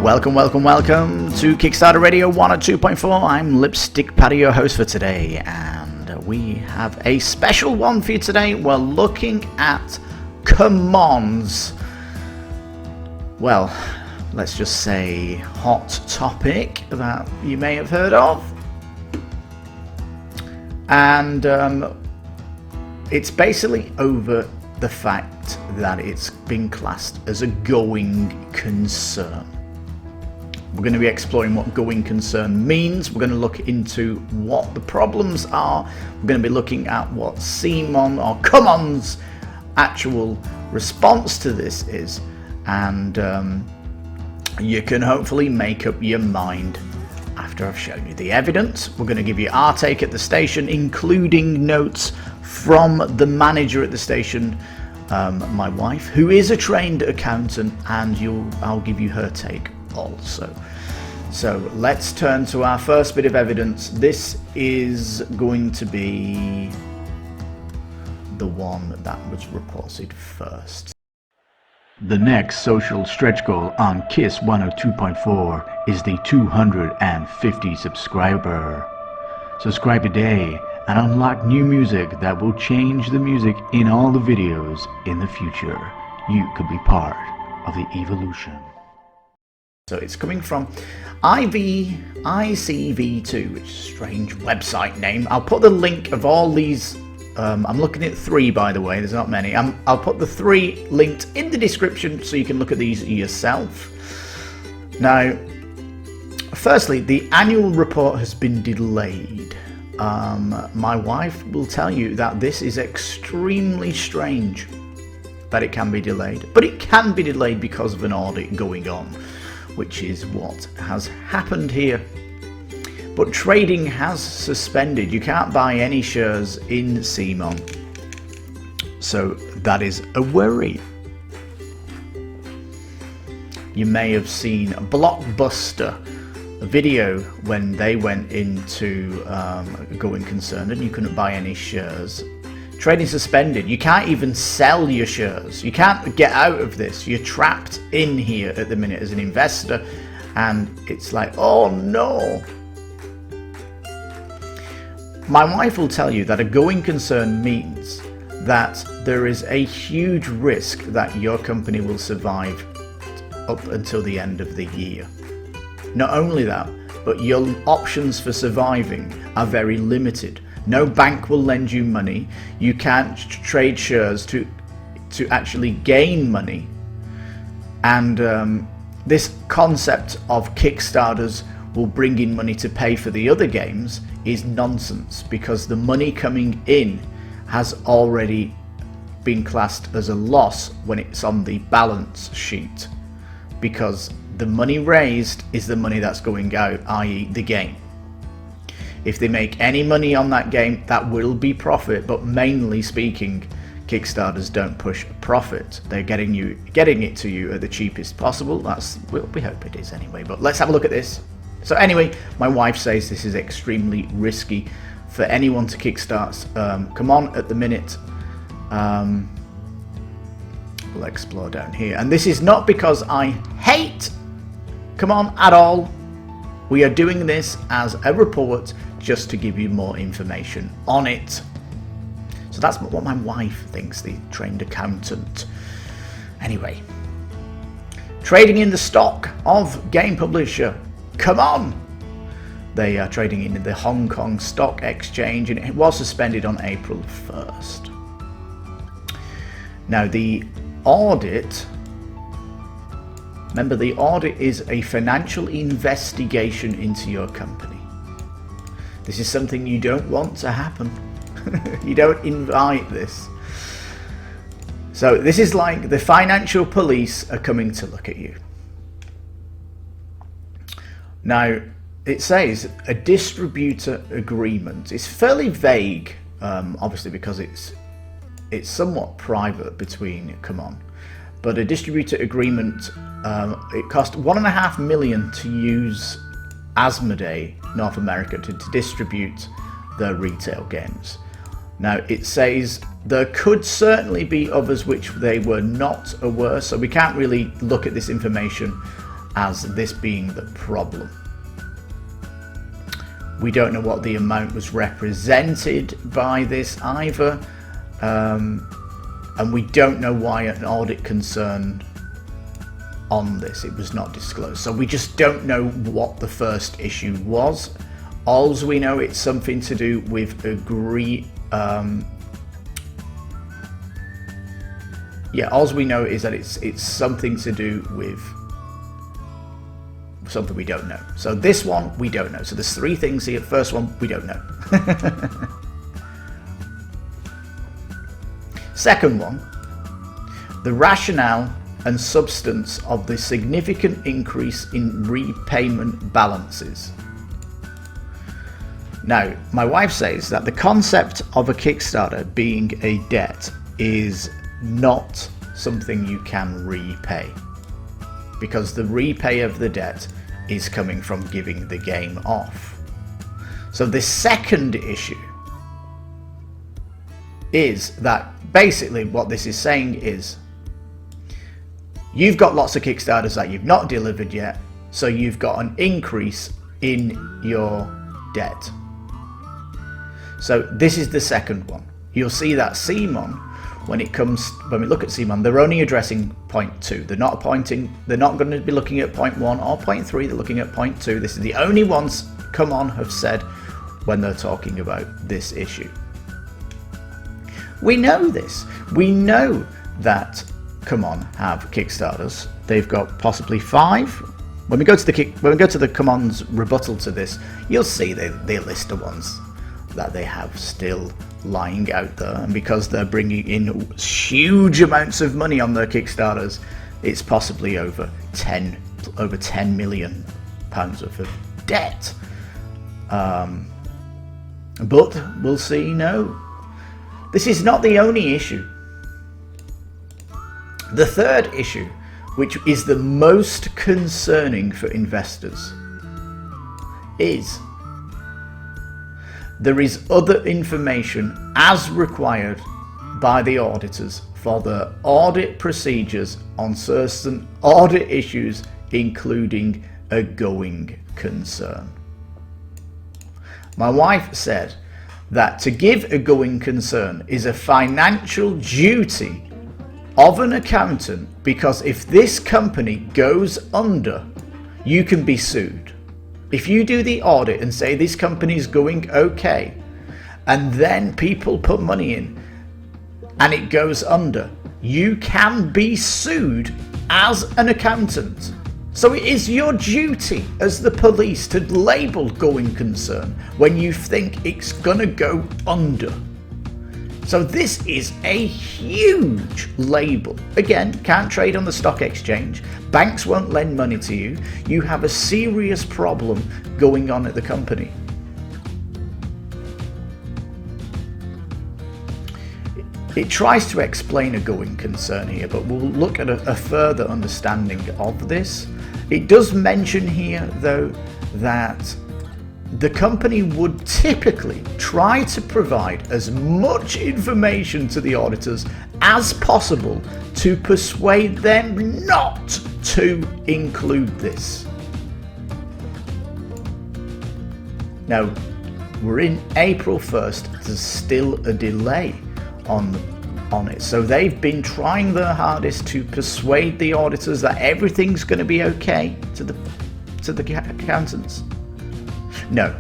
Welcome to Kickstarter Radio 102.4. I'm Lipstickpaddy, your host for today, and we have a special one for you today. We're looking at CMON's, well, let's just say hot topic that you may have heard of. And it's basically over the fact that it's been classed as a going concern. We're going to be exploring what going concern means. We're going to look into what the problems are. We're going to be looking at what CMON or CMON's actual response to this is, and you can hopefully make up your mind after I've shown you the evidence. We're going to give you our take at the station, including notes from the manager at the station, my wife, who is a trained accountant, and I'll give you her take also. So let's turn to our first bit of evidence. This is going to be the one that was reported first. The next social stretch goal on KiS 102.4 is the 250 subscriber. Subscribe today and unlock new music that will change the music in all the videos in the future. You could be part of the evolution. So it's coming from ICV2, which is a strange website name. I'll put the link of all these. I'm looking at 3, by the way, there's not many. I'll put the 3 linked in the description so you can look at these yourself. Now, firstly, the annual report has been delayed. My wife will tell you that this is extremely strange that it can be delayed, but it can be delayed because of an audit going on, which is what has happened here. But trading has suspended. You can't buy any shares in CMON, so that is a worry. You may have seen Blockbuster, a video when they went into going concern and you couldn't buy any shares. Trading suspended. You can't even sell your shares. You can't get out of this. You're trapped in here at the minute as an investor, and it's like, oh no. My wife will tell you that a going concern means that there is a huge risk that your company will survive up until the end of the year. Not only that, but your options for surviving are very limited. No bank will lend you money. You can't trade shares to actually gain money. And this concept of Kickstarters will bring in money to pay for the other games is nonsense, because the money coming in has already been classed as a loss when it's on the balance sheet, because the money raised is the money that's going out, i.e. the game. If they make any money on that game, that will be profit, but mainly speaking, Kickstarters don't push profit. They're getting it to you at the cheapest possible. We hope it is anyway, but let's have a look at this. So anyway, my wife says this is extremely risky for anyone to kickstart CMON at the minute. We'll explore down here. And this is not because I hate CMON at all. We are doing this as a report just to give you more information on it. So that's what my wife thinks, the trained accountant. Anyway, trading in the stock of game publisher CMON. They are trading in the Hong Kong Stock Exchange, and it was suspended on April 1st. Now the audit, remember, the audit is a financial investigation into your company. This is something you don't want to happen. You don't invite this. So this is like the financial police are coming to look at you. Now, it says a distributor agreement. It's fairly vague, obviously, because it's somewhat private between CMON. But a distributor agreement, it cost $1.5 million to use Asmodee North America to distribute their retail games. Now, it says there could certainly be others which they were not aware, so we can't really look at this information as this being the problem. We don't know what the amount was represented by this either, and we don't know why an audit concern on this, it was not disclosed. So we just don't know what the first issue was. All we know, it's something to do with all we know is that it's something to do with something we don't know. So this one we don't know. So there's three things here. First one, we don't know. Second one, the rationale and substance of the significant increase in repayment balances. Now, my wife says that the concept of a Kickstarter being a debt is not something you can repay, because the repay of the debt is coming from giving the game off. So the second issue is that basically what this is saying is you've got lots of Kickstarters that you've not delivered yet, so you've got an increase in your debt. So this is the second one. You'll see that CMON, when we look at CMON, they're only addressing point 2. They're not going to be looking at point 1 or point 3, they're looking at point 2. This is the only ones CMON have said when they're talking about this issue. We know this. We know that CMON have Kickstarters. They've got possibly 5. When we go to the CMON's rebuttal to this, you'll see they list the ones that they have still lying out there, and because they're bringing in huge amounts of money on their Kickstarters, it's possibly over 10 million pounds worth of debt. But we'll see. No, this is not the only issue. The third issue, which is the most concerning for investors, is there is other information as required by the auditors for the audit procedures on certain audit issues, including a going concern. My wife said that to give a going concern is a financial duty of an accountant, because if this company goes under, you can be sued. If you do the audit and say this company is going okay, and then people put money in and it goes under, you can be sued as an accountant. So it is your duty as the police to label going concern when you think it's gonna go under. So this is a huge label. Again, can't trade on the stock exchange. Banks won't lend money to you. You have a serious problem going on at the company. It tries to explain a going concern here, but we'll look at a further understanding of this. It does mention here, though, that the company would typically try to provide as much information to the auditors as possible to persuade them not to include this. Now, we're in April 1st, there's still a delay on it. So they've been trying their hardest to persuade the auditors that everything's going to be okay to the accountants. No.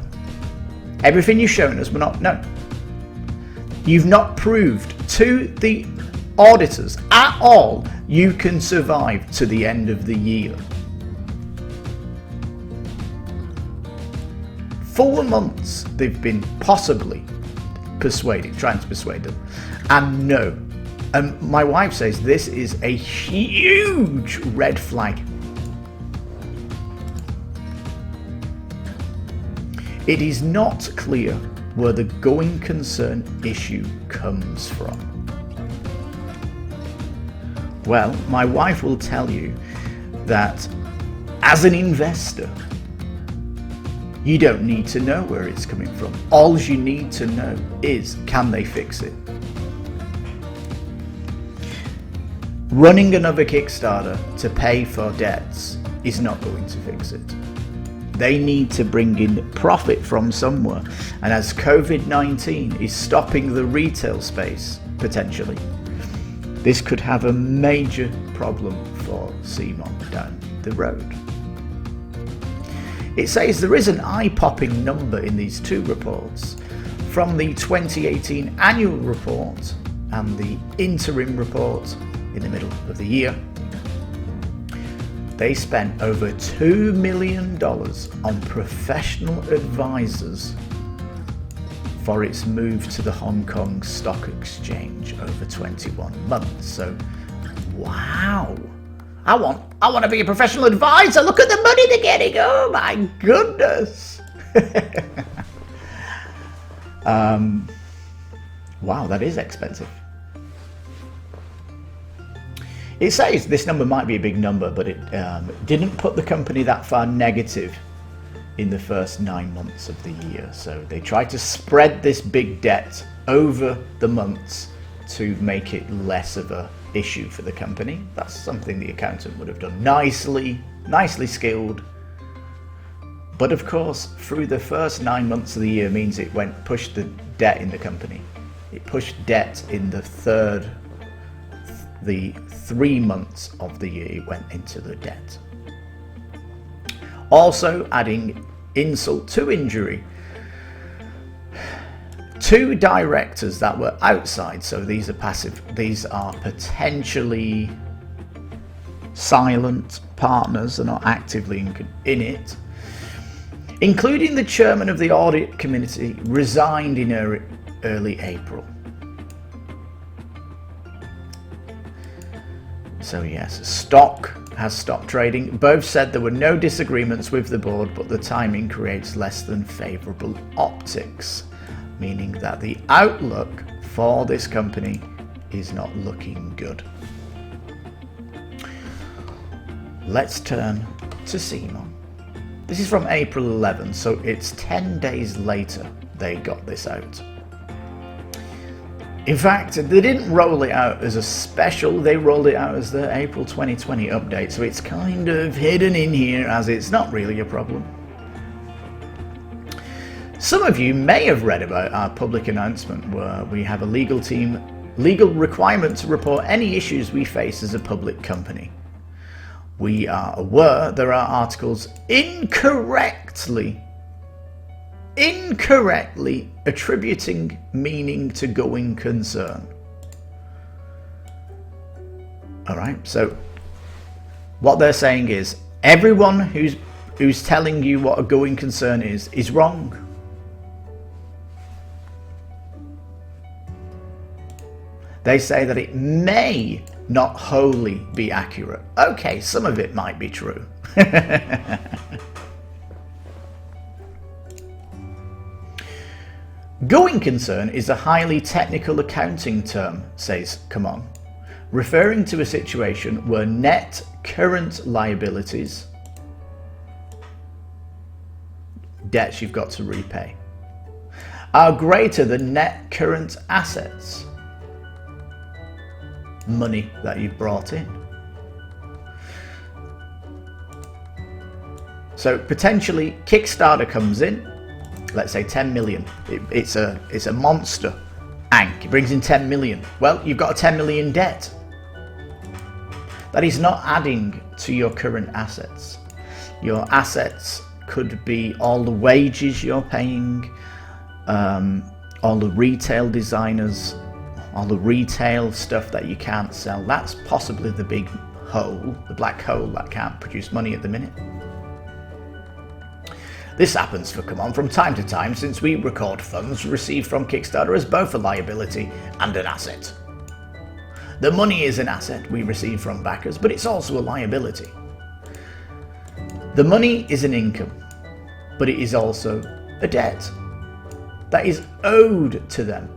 Everything you've shown us, no. You've not proved to the auditors at all you can survive to the end of the year. 4 months they've been possibly trying to persuade them. And no. And my wife says this is a huge red flag. It is not clear where the going concern issue comes from. Well, my wife will tell you that as an investor, you don't need to know where it's coming from. All you need to know is, can they fix it? Running another Kickstarter to pay for debts is not going to fix it. They need to bring in profit from somewhere. And as COVID-19 is stopping the retail space, potentially, this could have a major problem for CMON down the road. It says there is an eye-popping number in these two reports from the 2018 annual report and the interim report in the middle of the year. They spent over $2 million on professional advisors for its move to the Hong Kong Stock Exchange over 21 months. So, wow. I want to be a professional advisor. Look at the money they're getting. Oh my goodness. Wow, that is expensive. It says this number might be a big number, but it didn't put the company that far negative in the first 9 months of the year. So they tried to spread this big debt over the months to make it less of a issue for the company. That's something the accountant would have done nicely skilled. But of course, through the first 9 months of the year means it pushed the debt in the company. It pushed debt in the 3 months of the year it went into the debt. Also adding insult to injury, 2 directors that were outside, so these are passive, these are potentially silent partners, they're not actively in it, including the chairman of the audit committee, resigned in early April. So yes, stock has stopped trading. Both said there were no disagreements with the board, but the timing creates less than favourable optics, meaning that the outlook for this company is not looking good. Let's turn to CMON. This is from April 11, so it's 10 days later they got this out. In fact, they didn't roll it out as a special, they rolled it out as the April 2020 update, so it's kind of hidden in here as it's not really a problem. Some of you may have read about our public announcement where we have a legal requirement to report any issues we face as a public company. We are aware there are articles incorrectly attributing meaning to going concern. Alright, so what they're saying is everyone who's telling you what a going concern is wrong. They say that it may not wholly be accurate. Okay, some of it might be true. Going concern is a highly technical accounting term, says CMON, referring to a situation where net current liabilities, debts you've got to repay, are greater than net current assets, money that you've brought in. So potentially Kickstarter comes in, let's say 10 million. It's a monster ank. It brings in 10 million. Well, you've got a 10 million debt. That is not adding to your current assets. Your assets could be all the wages you're paying, all the retail designers, all the retail stuff that you can't sell. That's possibly the big hole, the black hole that can't produce money at the minute. This happens for CMON from time to time since we record funds received from Kickstarter as both a liability and an asset. The money is an asset we receive from backers, but it's also a liability. The money is an income, but it is also a debt that is owed to them.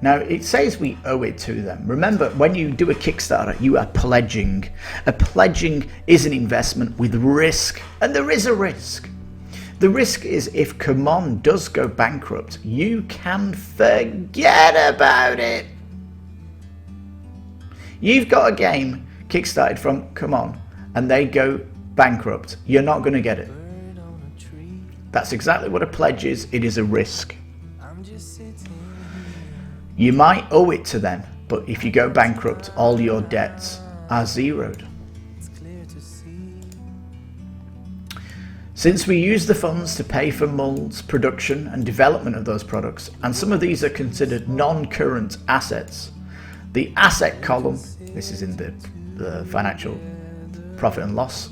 Now, it says we owe it to them. Remember, when you do a Kickstarter, you are pledging. A pledging is an investment with risk, and there is a risk. The risk is if CMON does go bankrupt, you can forget about it. You've got a game kickstarted from CMON, and they go bankrupt, you're not going to get it. That's exactly what a pledge is. It is a risk. You might owe it to them, but if you go bankrupt, all your debts are zeroed. Since we use the funds to pay for molds, production and development of those products, and some of these are considered non-current assets, the asset column, this is in the financial profit and loss,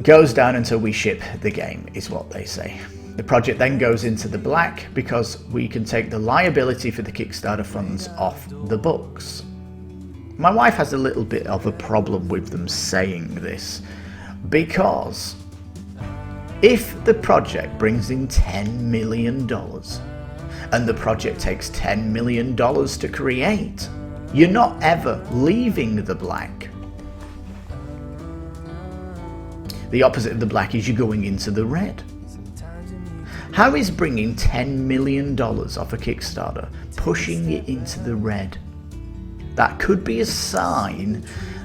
goes down until we ship the game, is what they say. The project then goes into the black because we can take the liability for the Kickstarter funds off the books. My wife has a little bit of a problem with them saying this, because if the project brings in $10 million and the project takes $10 million to create, you're not ever leaving the black. The opposite of the black is you're going into the red. How is bringing $10 million off a Kickstarter pushing it into the red? That could be a sign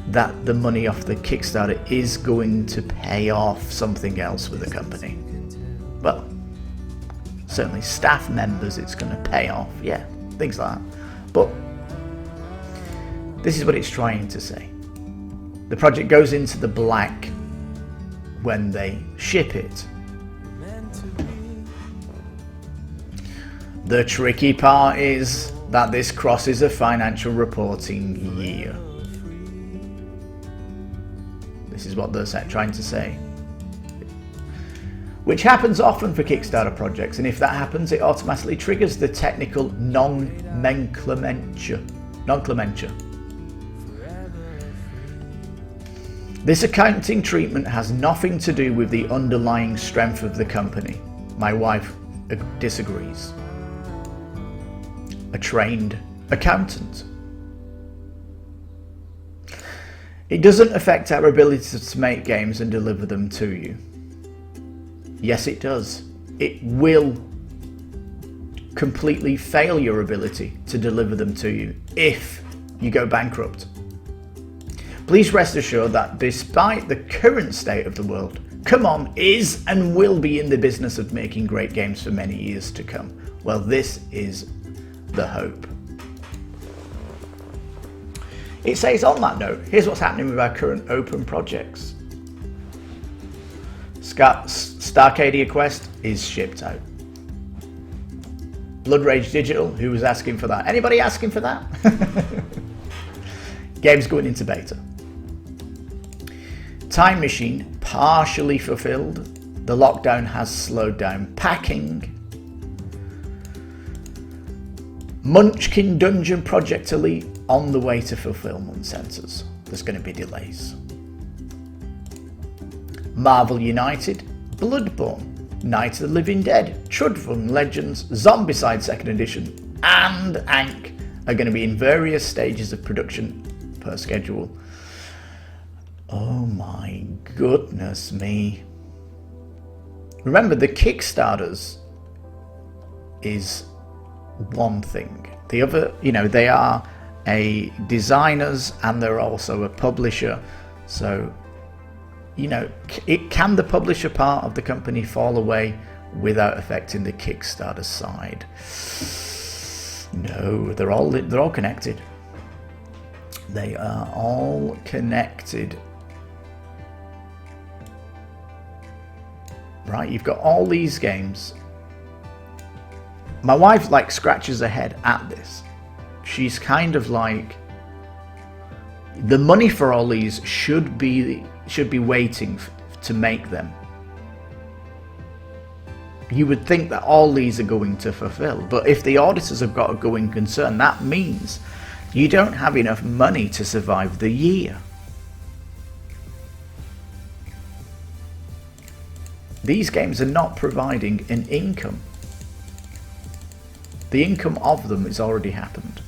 that the money off the Kickstarter is going to pay off something else with the company. Well, certainly staff members it's going to pay off, yeah, things like that. But this is what it's trying to say. The project goes into the black when they ship it. The tricky part is that this crosses a financial reporting year. This is what they're trying to say. Which happens often for Kickstarter projects, and if that happens, it automatically triggers the technical non-clementure. This accounting treatment has nothing to do with the underlying strength of the company. My wife disagrees. A trained accountant. It doesn't affect our ability to make games and deliver them to you. Yes, it does. It will completely fail your ability to deliver them to you if you go bankrupt. Please rest assured that despite the current state of the world, CMON is and will be in the business of making great games for many years to come. Well, this is the hope. It says on that note, here's what's happening with our current open projects. Starcadia Quest is shipped out. Blood Rage Digital, who was asking for that? Anybody asking for that? Game's going into beta. Time Machine, partially fulfilled. The lockdown has slowed down packing. Munchkin Dungeon Project Elite on the way to fulfillment centres. There's going to be delays. Marvel United, Bloodborne, Night of the Living Dead, Trudvang Legends, Zombicide 2nd Edition and Ankh are going to be in various stages of production per schedule. Oh my goodness me. Remember, the Kickstarters is one thing. The other, they are a designers and they're also a publisher. So, can the publisher part of the company fall away without affecting the Kickstarter side? No, they're all connected. They are all connected. Right, you've got all these games. My wife scratches her head at this. She's kind of like, the money for all these should be waiting to make them. You would think that all these are going to fulfill, but if the auditors have got a going concern, that means you don't have enough money to survive the year. These games are not providing an income. The income of them has already happened.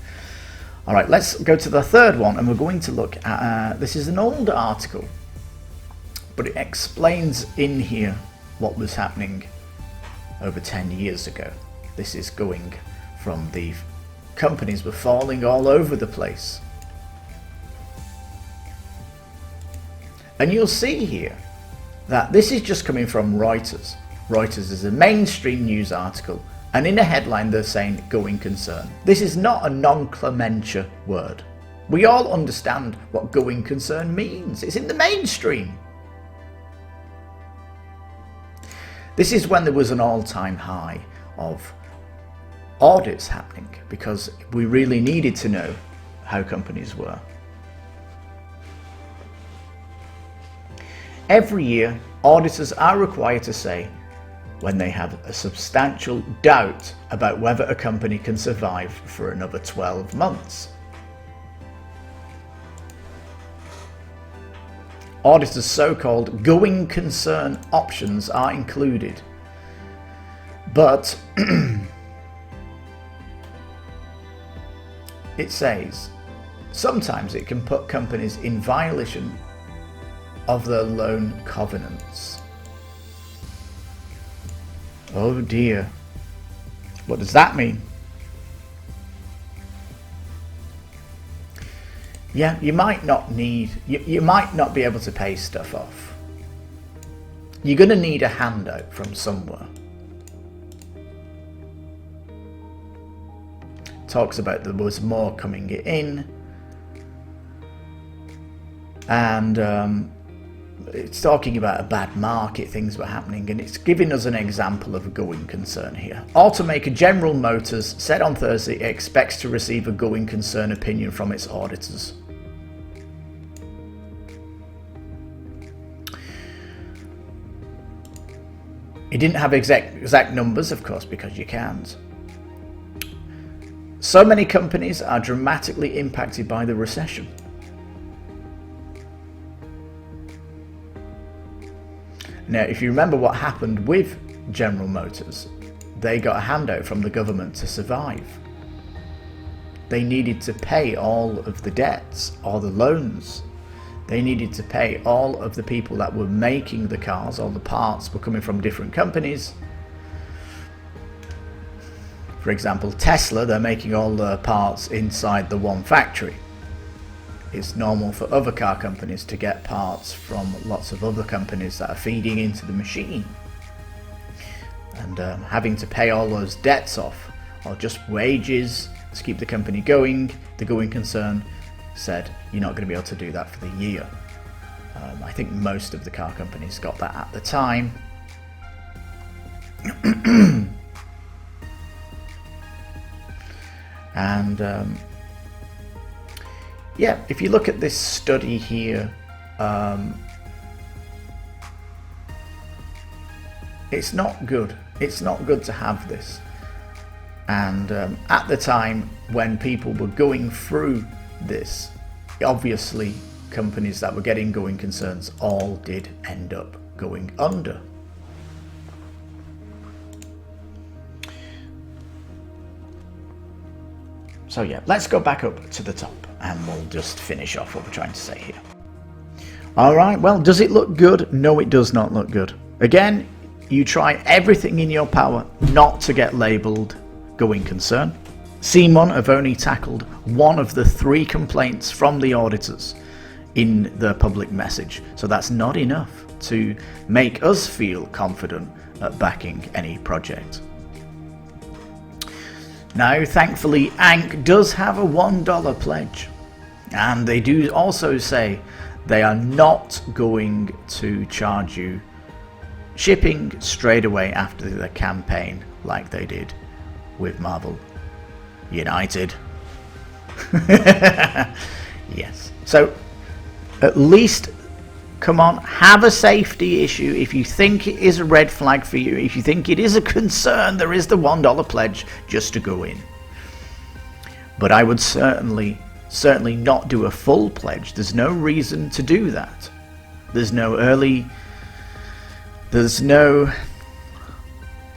All right, let's go to the third one, and we're going to look at, this is an old article, but it explains in here what was happening over 10 years ago. This is going from the companies were falling all over the place. And you'll see here that this is just coming from Reuters. Reuters is a mainstream news article, and in a headline they're saying going concern. This is not a nomenclature word. We all understand what going concern means. It's in the mainstream. This is when there was an all-time high of audits happening, because we really needed to know how companies were. Every year, auditors are required to say when they have a substantial doubt about whether a company can survive for another 12 months. Auditors' so-called going concern options are included, but it says sometimes it can put companies in violation of their loan covenants. Oh dear. What does that mean? Yeah, you might not need, you might not be able to pay stuff off. You're going to need a handout from somewhere. Talks about there was more coming in, and it's talking about a bad market, things were happening, and it's giving us an example of a going concern here. Automaker General Motors said on Thursday it expects to receive a going concern opinion from its auditors. It didn't have exact numbers, of course, because you can't. So many companies are dramatically impacted by the recession. Now, if you remember what happened with General Motors, they got a handout from the government to survive. They needed to pay all of the debts or the loans. They needed to pay all of the people that were making the cars. All the parts were coming from different companies. For example, Tesla, they're making all the parts inside the one factory. It's normal for other car companies to get parts from lots of other companies that are feeding into the machine. And having to pay all those debts off, or just wages to keep the company going, the going concern said you're not going to be able to do that for the year. I think most of the car companies got that at the time. And yeah, if you look at this study here, it's not good. It's not good to have this. And at the time when people were going through this, obviously companies that were getting going concerns all did end up going under. So yeah, let's go back up to the top and we'll just finish off what we're trying to say here. Alright, well, does it look good? No, it does not look good. Again, you try everything in your power not to get labelled going concern. CMON have only tackled one of the 3 complaints from the auditors in the public message, so that's not enough to make us feel confident at backing any project. Now, thankfully, ANC does have a $1 pledge, and they do also say they are not going to charge you shipping straight away after the campaign like they did with Marvel United. Yes, so at least, come on, have a safety issue. If you think it is a red flag for you, if you think it is a concern, there is the $1 pledge just to go in. But I would certainly not do a full pledge. There's no reason to do that.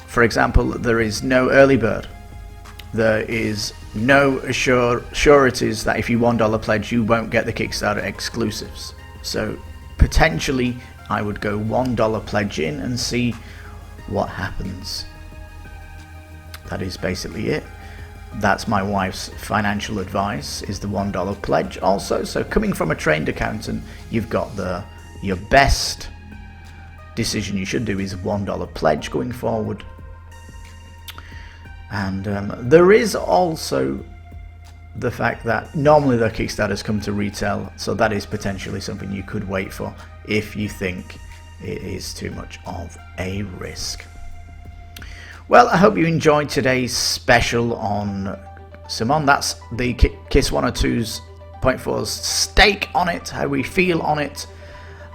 For example, there is no early bird. There is no sureties that if you $1 pledge you won't get the Kickstarter exclusives. So potentially I would go $1 pledge in and see what happens. That is basically it. That's my wife's financial advice, is the $1 pledge also. So coming from a trained accountant, you've got the your best decision you should do is $1 pledge going forward. And there is also the fact that normally the Kickstarters come to retail, so that is potentially something you could wait for if you think it is too much of a risk. Well, I hope you enjoyed today's special on CMON. That's the KiS 102.4's take on it, how we feel on it,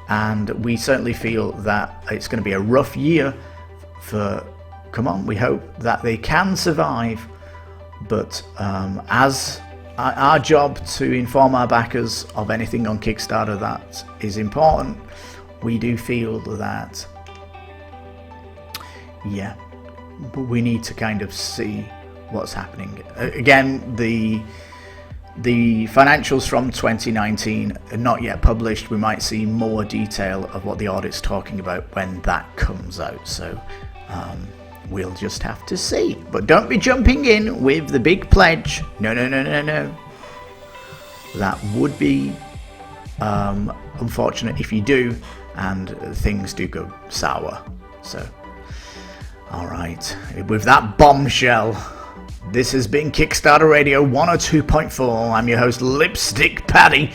and we certainly feel that it's going to be a rough year for CMON. We hope that they can survive, but as our job to inform our backers of anything on Kickstarter that is important, we do feel that, yeah, we need to kind of see what's happening. Again, the financials from 2019 are not yet published. We might see more detail of what the audit's talking about when that comes out. So we'll just have to see. But don't be jumping in with the big pledge. No. That would be unfortunate if you do, and things do go sour. So, alright, with that bombshell, this has been Kickstarter Radio 102.4. I'm your host, Lipstickpaddy.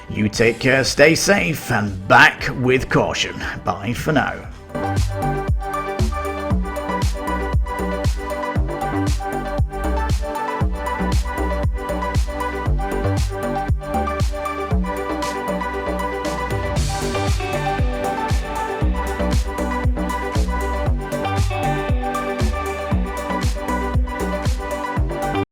You take care, stay safe, and back with caution. Bye for now.